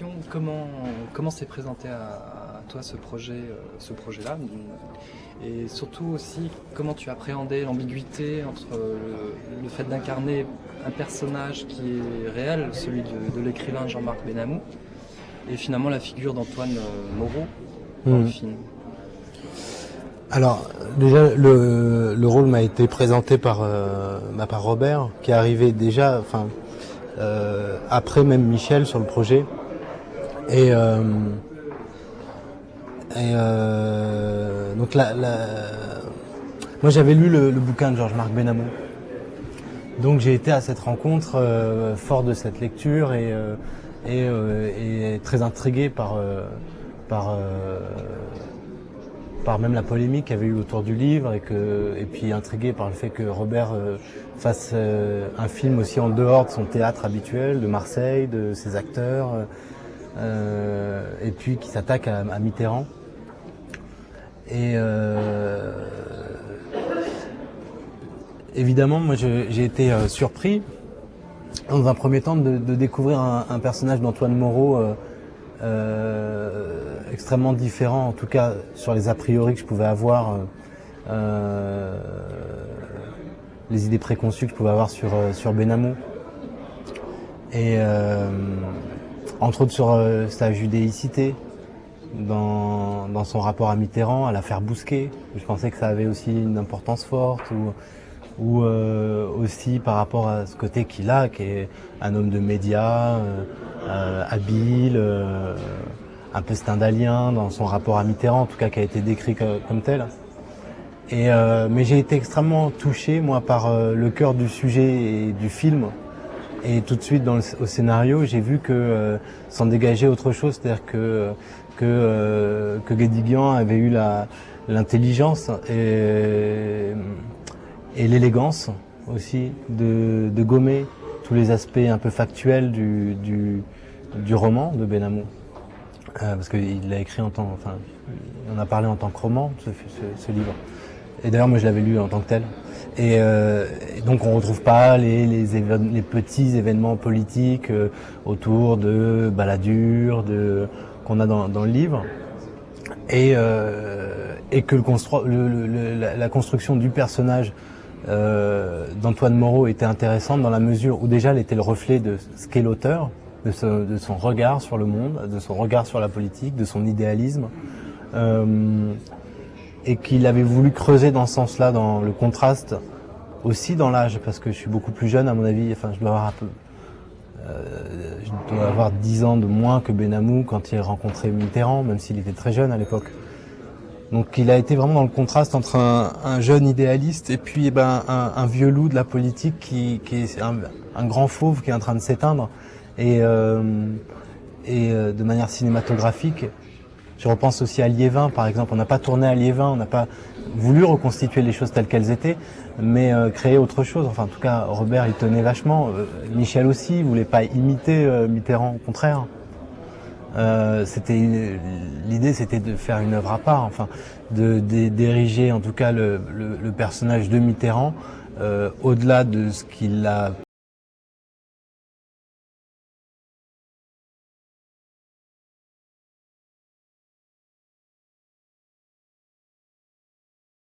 question, comment s'est présenté à toi ce projet-là, et surtout aussi comment tu appréhendais l'ambiguïté entre le fait d'incarner un personnage qui est réel, celui de l'écrivain Jean-Marc Benamou, et finalement la figure d'Antoine Moreau dans le film. Alors déjà le rôle m'a été présenté par Robert, qui est arrivé déjà, après même Michel sur le projet, et donc moi j'avais lu le bouquin de Georges-Marc Benamou, donc j'ai été à cette rencontre fort de cette lecture et très intrigué par même la polémique qu'il y avait eu autour du livre, et puis intrigué par le fait que Robert fasse un film aussi en dehors de son théâtre habituel, de Marseille, de ses acteurs, et puis qui s'attaque à Mitterrand. Et évidemment, moi j'ai été surpris dans un premier temps de découvrir un personnage d'Antoine Moreau extrêmement différent, en tout cas sur les a priori que je pouvais avoir, les idées préconçues que je pouvais avoir sur Benamou, et entre autres sur sa judéicité dans son rapport à Mitterrand, à l'affaire Bousquet. Je pensais que ça avait aussi une importance forte, ou aussi par rapport à ce côté qu'il a, qui est un homme de médias, habile, un peu stendhalien dans son rapport à Mitterrand, en tout cas qui a été décrit comme tel. Mais j'ai été extrêmement touché, moi, par le cœur du sujet et du film. Et tout de suite au scénario, j'ai vu que s'en dégageait autre chose, c'est-à-dire que Guédiguian avait eu l'intelligence et l'élégance aussi de gommer tous les aspects un peu factuels du roman de Benamou, parce qu'il l'a écrit on a parlé en tant que roman, ce livre. Et d'ailleurs, moi, je l'avais lu en tant que tel. Et donc, on retrouve pas les petits événements politiques autour de Balladur, qu'on a dans le livre, et que la construction du personnage d'Antoine Moreau était intéressante dans la mesure où déjà elle était le reflet de ce qu'est l'auteur, de son regard sur le monde, de son regard sur la politique, de son idéalisme, et qu'il avait voulu creuser dans ce sens-là, dans le contraste aussi dans l'âge, parce que je suis beaucoup plus jeune à mon avis, je dois avoir 10 ans de moins que Benamou quand il a rencontré Mitterrand, même s'il était très jeune à l'époque. Donc il a été vraiment dans le contraste entre un jeune idéaliste et puis un vieux loup de la politique qui est un grand fauve qui est en train de s'éteindre, et de manière cinématographique. Je repense aussi à Liévin, par exemple. On n'a pas tourné à Liévin, on n'a pas voulu reconstituer les choses telles qu'elles étaient, mais créer autre chose. Enfin, en tout cas, Robert, il tenait vachement. Michel aussi, il voulait pas imiter Mitterrand, au contraire. L'idée, c'était de faire une œuvre à part, d'ériger en tout cas le personnage de Mitterrand au-delà de ce qu'il a